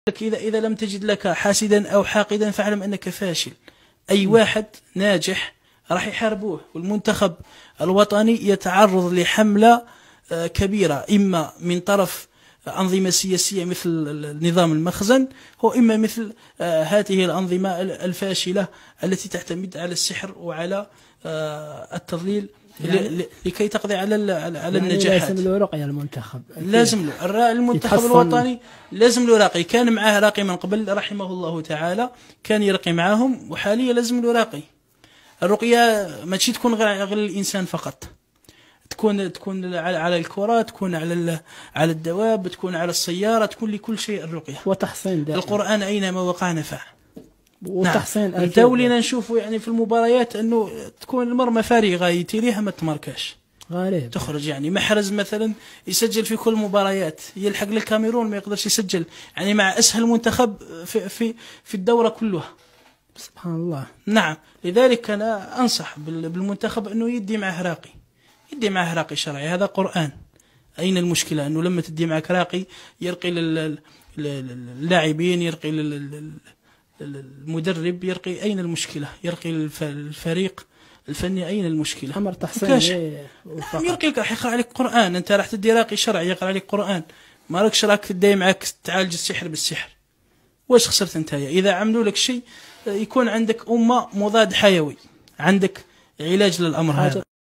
لك إذا لم تجد لك حاسدا أو حاقدا فاعلم أنك فاشل. أي واحد ناجح راح يحاربوه، والمنتخب الوطني يتعرض لحملة كبيرة، إما من طرف أنظمة سياسية مثل نظام المخزن، أو إما مثل هذه الأنظمة الفاشلة التي تعتمد على السحر وعلى التضليل لكي تقضي على النجاحات. لازم له رقي المنتخب، لازم له المنتخب الوطني، لازم له راقي. كان معاه راقي من قبل رحمه الله تعالى، كان يرقي معاهم، وحاليا لازم له راقي. الرقية ماشي تكون غير الإنسان فقط، تكون على الكرة، تكون على الدواب، تكون على السيارة، تكون لكل شيء الرقية. وتحصين دائما. القرآن أينما وقع نفع. وتحصين نعم. دولنا نشوفوا يعني في المباريات أنه تكون المرمى فارغة يتيريها ما تماركاش، غالب تخرج. يعني محرز مثلا يسجل في كل المباريات، يلحق للكاميرون ما يقدرش يسجل، يعني مع أسهل منتخب في الدورة كلها. سبحان الله. نعم. لذلك أنا أنصح بالمنتخب أنه يدي معه راقي، يدي معه راقي شرعي. هذا قرآن. أين المشكلة أنه لما تدي معك راقي يرقي للاعبين، يرقي المدرب، يرقي؟ أين المشكلة؟ يرقي الفريق الفني، أين المشكلة؟ أمر تحسين. يرقي لك، راح يقرأ عليك قرآن. أنت راح تدي راقي شرعي يقرأ عليك قرآن، ما راكش راك تدي معك تعالج السحر بالسحر. واش خسرت أنت؟ إذا عملوا لك شيء يكون عندك أمة مضاد حيوي، عندك علاج للأمر هذا.